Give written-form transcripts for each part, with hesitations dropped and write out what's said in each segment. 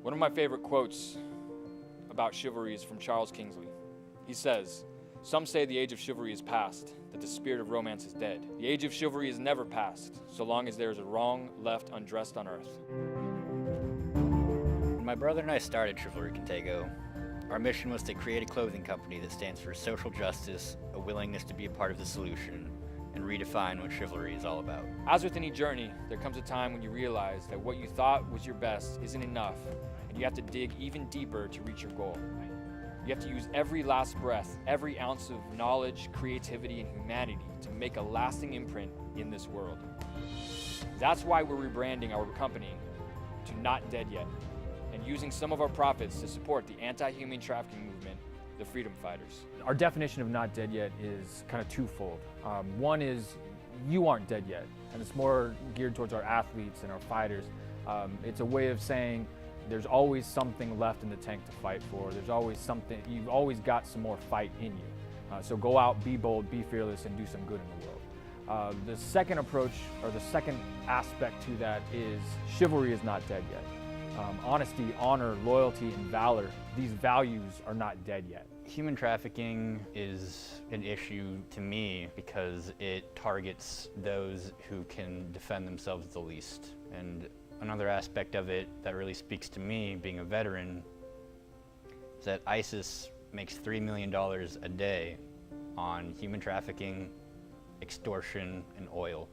One of my favorite quotes about chivalry is from Charles Kingsley. He says, "Some say the age of chivalry is past, that the spirit of romance is dead. The age of chivalry is never past, so long as there is a wrong left undressed on earth." When my brother and I started Chivalry Contego, our mission was to create a clothing company that stands for social justice, a willingness to be a part of the solution, and redefine what chivalry is all about. As with any journey, there comes a time when you realize that what you thought was your best isn't enough, and you have to dig even deeper to reach your goal. You have to use every last breath, every ounce of knowledge, creativity, and humanity to make a lasting imprint in this world. That's why we're rebranding our company to Not Dead Yet, and using some of our profits to support the anti-human trafficking movement, the Freedom Fighters. Our definition of not dead yet is kind of twofold. One is you aren't dead yet, and it's more geared towards our athletes and our fighters. It's a way of saying there's always something left in the tank to fight for. There's always something, you've always got some more fight in you. So go out, be bold, be fearless, and do some good in the world. The second approach, or the second aspect to that, is chivalry is not dead yet. Honesty, honor, loyalty, and valor, these values are not dead yet. Human trafficking is an issue to me because it targets those who can defend themselves the least. And another aspect of it that really speaks to me, being a veteran, is that ISIS makes $3 million a day on human trafficking, extortion, and oil.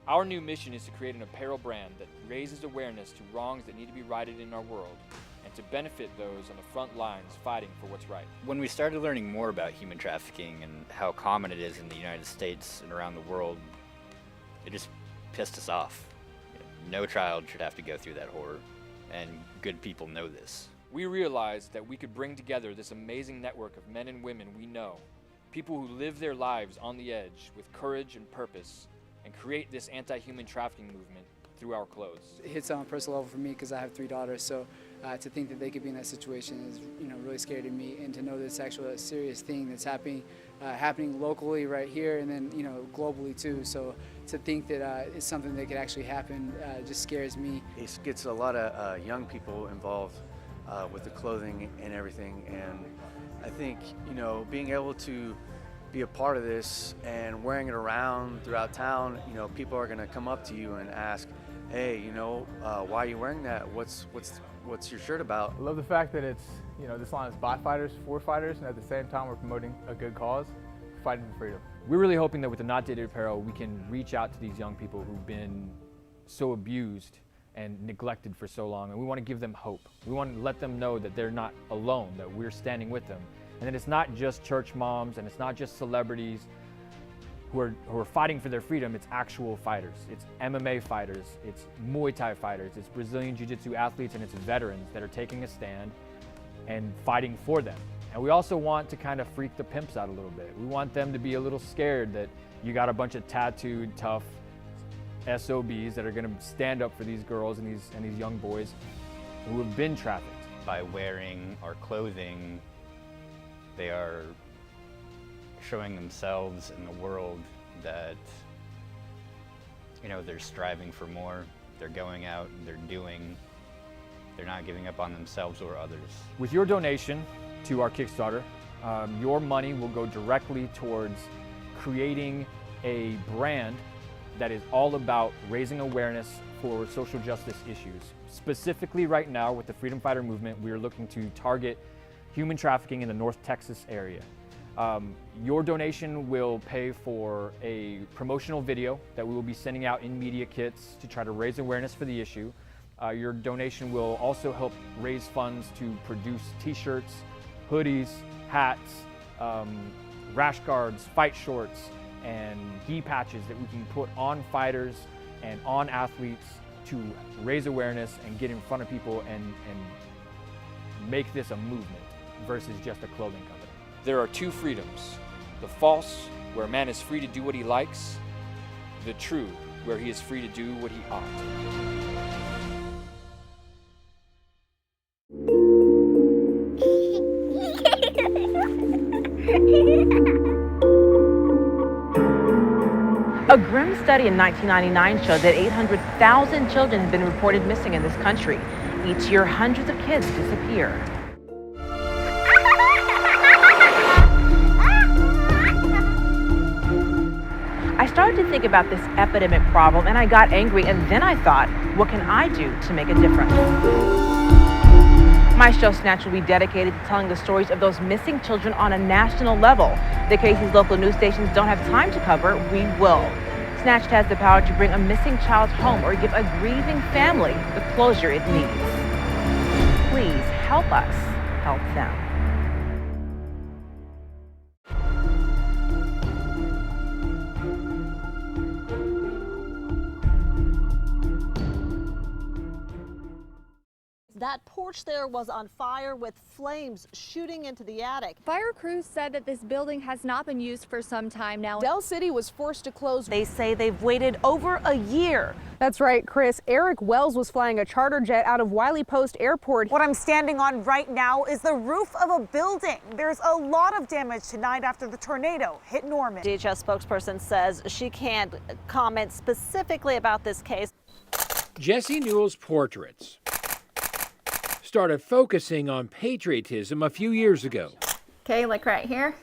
Our new mission is to create an apparel brand that raises awareness to wrongs that need to be righted in our world, and to benefit those on the front lines fighting for what's right. When we started learning more about human trafficking and how common it is in the United States and around the world, it just pissed us off. No child should have to go through that horror, and good people know this. We realized that we could bring together this amazing network of men and women we know, people who live their lives on the edge with courage and purpose, and create this anti-human trafficking movement through our clothes. It hits on a personal level for me because I have 3 daughters, so to think that they could be in that situation is, really scary to me, and to know that it's actually a serious thing that's happening locally right here, and then globally too. So to think that it's something that could actually happen just scares me. It gets a lot of young people involved with the clothing and everything, and I think being able to be a part of this and wearing it around throughout town, people are going to come up to you and ask, "Hey, why are you wearing that? What's your shirt about?" I love the fact that it's, this line is by fighters, for fighters, and at the same time we're promoting a good cause, fighting for freedom. We're really hoping that with the Not Dead Yet apparel, we can reach out to these young people who've been so abused and neglected for so long, and we want to give them hope. We want to let them know that they're not alone, that we're standing with them. And that it's not just church moms and it's not just celebrities who are fighting for their freedom. It's actual fighters. It's MMA fighters, it's Muay Thai fighters, it's Brazilian Jiu-Jitsu athletes, and it's veterans that are taking a stand and fighting for them. And we also want to kind of freak the pimps out a little bit. We want them to be a little scared that you got a bunch of tattooed, tough SOBs that are going to stand up for these girls and these young boys who have been trafficked. By wearing our clothing, they are showing themselves in the world that, they're striving for more. They're going out, they're not giving up on themselves or others. With your donation to our Kickstarter, your money will go directly towards creating a brand that is all about raising awareness for social justice issues. Specifically right now with the Freedom Fighter movement, we are looking to target human trafficking in the North Texas area. Your donation will pay for a promotional video that we will be sending out in media kits to try to raise awareness for the issue. Your donation will also help raise funds to produce t-shirts, hoodies, hats, rash guards, fight shorts, and gi patches that we can put on fighters and on athletes to raise awareness and get in front of people and make this a movement versus just a clothing company. There are 2 freedoms: the false, where a man is free to do what he likes; the true, where he is free to do what he ought. A grim study in 1999 showed that 800,000 children have been reported missing in this country. Each year, hundreds of kids disappear. I started to think about this epidemic problem and I got angry, and then I thought, what can I do to make a difference? My show Snatch will be dedicated to telling the stories of those missing children on a national level. The cases local news stations don't have time to cover, we will. Snatched has the power to bring a missing child home or give a grieving family the closure it needs. Please help us help them. That porch there was on fire with flames shooting into the attic. Fire crews said that this building has not been used for some time now. Del City was forced to close. They say they've waited over a year. That's right, Chris. Eric Wells was flying a charter jet out of Wiley Post Airport. What I'm standing on right now is the roof of a building. There's a lot of damage tonight after the tornado hit Norman. DHS spokesperson says she can't comment specifically about this case. Jesse Newell's portraits started focusing on patriotism a few years ago. Okay, like right here.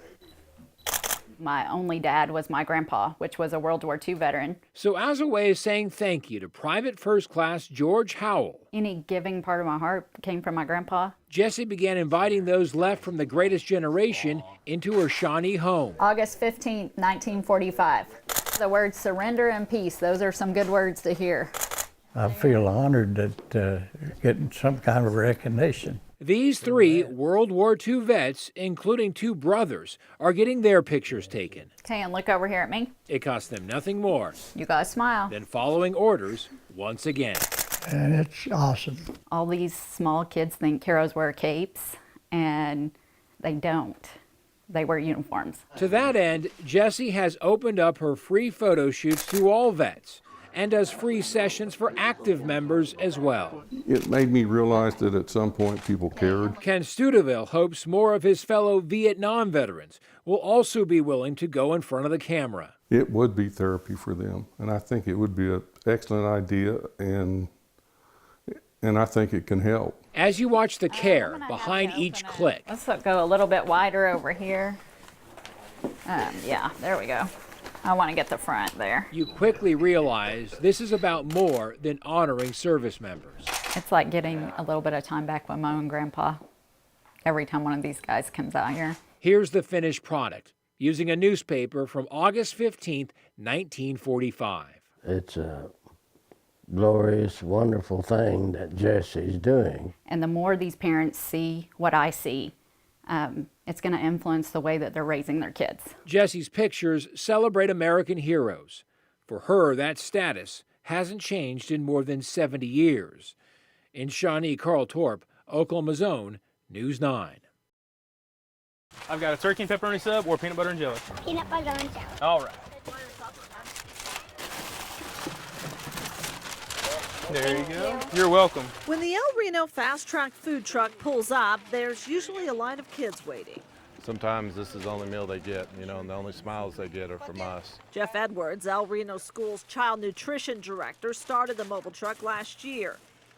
My only dad was my grandpa, which was a World War II veteran. So as a way of saying thank you to Private First Class George Howell, Any giving part of my heart came from my grandpa. Jesse began inviting those left from the Greatest Generation into her Shawnee home. August 15th, 1945. The words surrender and peace, those are some good words to hear. I feel honored that getting some kind of recognition. These three World War II vets, including two brothers, are getting their pictures taken. Okay, and look over here at me. It cost them nothing more You guys smile. than following orders once again. And it's awesome. All these small kids think heroes wear capes, and they don't. They wear uniforms. To that end, Jessie has opened up her free photo shoots to all vets and does free sessions for active members as well. It made me realize that at some point people cared. Ken Studeville hopes more of his fellow Vietnam veterans will also be willing to go in front of the camera. It would be therapy for them, and I think it would be an excellent idea, and I think it can help. As you watch the care behind each click, Let's go a little bit wider over here. Yeah, there we go. I want to get the front there. you quickly realize this is about more than honoring service members. It's like getting a little bit of time back with my own grandpa every time one of these guys comes out here. Here's the finished product, using a newspaper from August 15th, 1945. It's a glorious, wonderful thing that Jesse's doing. And the more these parents see what I see, it's going to influence the way that they're raising their kids. Jessie's pictures celebrate American heroes. For her, that status hasn't changed in more than 70 years. In Shawnee, Carl Torp, Oklahoma's own News 9. I've got a turkey and pepperoni sub or peanut butter and jelly. Peanut butter and jelly. All right. There you go. You're welcome. When the El Reno Fast Track food truck pulls up, there's usually a line of kids waiting. Sometimes this is the only meal they get, and the only smiles they get are from us. Jeff Edwards, El Reno School's child nutrition director, started the mobile truck last year.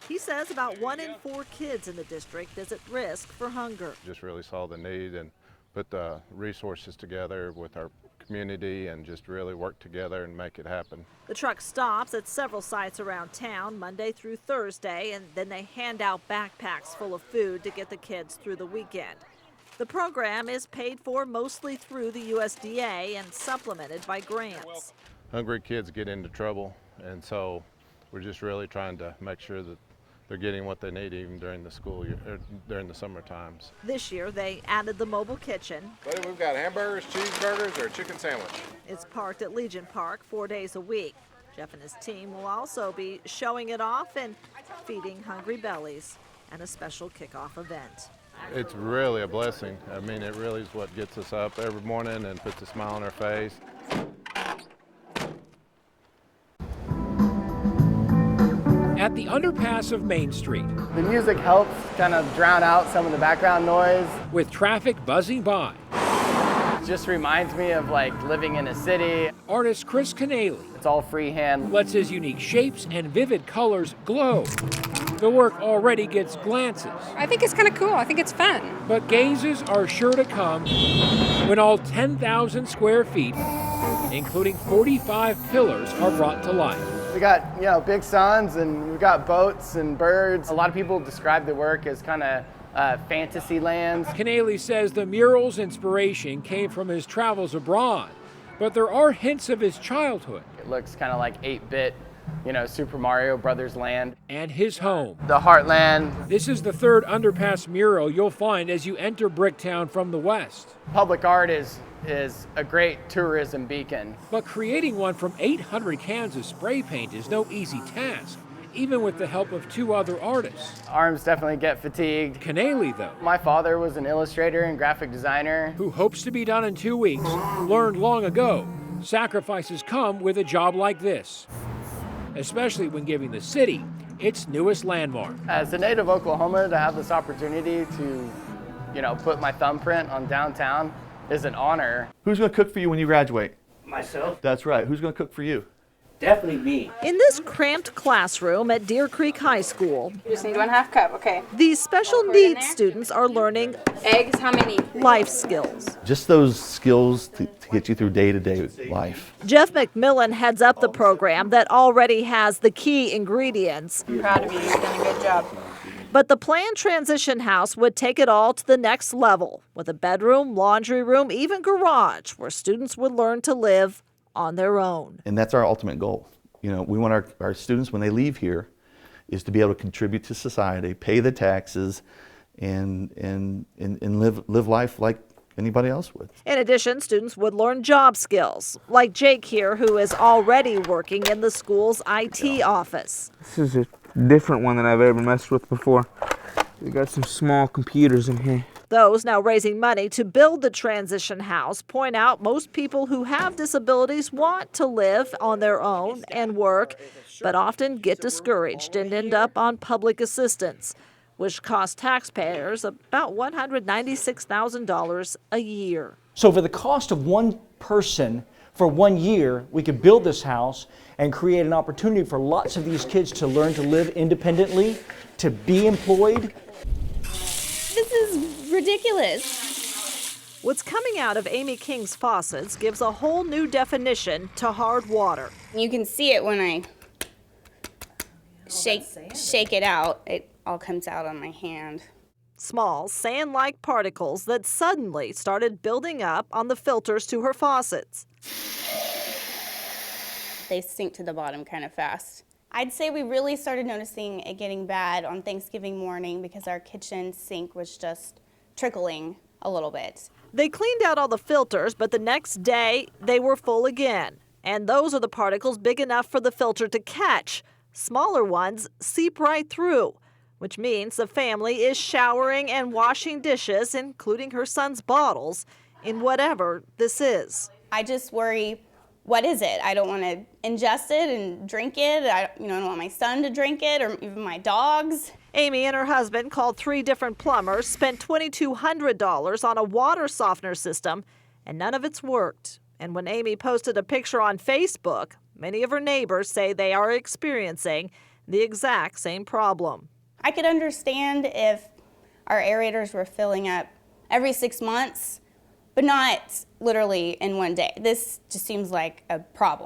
He says about 1 in 4 kids in the district is at risk for hunger. Just really saw the need and put the resources together with our community and just really work together and make it happen. The truck stops at several sites around town Monday through Thursday, and then they hand out backpacks full of food to get the kids through the weekend. The program is paid for mostly through the USDA and supplemented by grants. Hungry kids get into trouble, and so we're just really trying to make sure that they're getting what they need even during the school year, during the summer times. This year they added the mobile kitchen. Buddy, we've got hamburgers, cheeseburgers, or a chicken sandwich. It's parked at Legion Park 4 days a week. Jeff and his team will also be showing it off and feeding hungry bellies and a special kickoff event. It's really a blessing. I mean, it really is what gets us up every morning and puts a smile on our face. At the underpass of Main Street, the music helps kind of drown out some of the background noise. With traffic buzzing by, just reminds me of like living in a city. Artist Chris Canaley. It's all freehand. Lets his unique shapes and vivid colors glow. The work already gets glances. I think it's kind of cool. I think it's fun. But gazes are sure to come when all 10,000 square feet, including 45 pillars, are brought to life. We got, big suns and we've got boats and birds. A lot of people describe the work as kind of fantasy lands. Canaley says the mural's inspiration came from his travels abroad, but there are hints of his childhood. It looks kind of like 8-bit, Super Mario Brothers land. And his home. The Heartland. This is the third underpass mural you'll find as you enter Bricktown from the west. Public art is a great tourism beacon. But creating one from 800 cans of spray paint is no easy task, even with the help of 2 other artists. Arms definitely get fatigued. Canaley, though. My father was an illustrator and graphic designer. Who hopes to be done in 2 weeks, learned long ago sacrifices come with a job like this, especially when giving the city its newest landmark. As a native Oklahoma, to have this opportunity to, put my thumbprint on downtown is an honor. Who's going to cook for you when you graduate? Myself. That's right. Who's going to cook for you? Definitely me. In this cramped classroom at Deer Creek High School, You just need 1/2 cup, okay. these special needs students are learning Eggs, how many? life skills. Just those skills to get you through day-to-day life. Jeff McMillan heads up the program that already has the key ingredients. I'm proud of you. You've done a good job. But the planned transition house would take it all to the next level, with a bedroom, laundry room, even garage, where students would learn to live on their own. And that's our ultimate goal. We want our students, when they leave here, is to be able to contribute to society, pay the taxes, and live life like anybody else would. In addition, students would learn job skills, like Jake here, who is already working in the school's IT office. This is a different one than I've ever messed with before. We got some small computers in here. Those now raising money to build the transition house point out most people who have disabilities want to live on their own and work, but often get discouraged and end up on public assistance, which costs taxpayers about $196,000 a year. So for the cost of one person for 1 year, we could build this house and create an opportunity for lots of these kids to learn to live independently, to be employed. This is ridiculous. What's coming out of Amy King's faucets gives a whole new definition to hard water. You can see it when I shake it out. It all comes out on my hand. Small, sand-like particles that suddenly started building up on the filters to her faucets. They sink to the bottom kind of fast. I'd say we really started noticing it getting bad on Thanksgiving morning because our kitchen sink was just trickling a little bit. They cleaned out all the filters, but the next day they were full again. And those are the particles big enough for the filter to catch. Smaller ones seep right through, which means the family is showering and washing dishes, including her son's bottles, in whatever this is. I just worry, what is it? I don't want to ingest it and drink it. I don't want my son to drink it or even my dogs. Amy and her husband called 3 different plumbers, spent $2,200 on a water softener system, and none of it's worked. And when Amy posted a picture on Facebook, many of her neighbors say they are experiencing the exact same problem. I could understand if our aerators were filling up every 6 months, but not literally in one day. This just seems like a problem.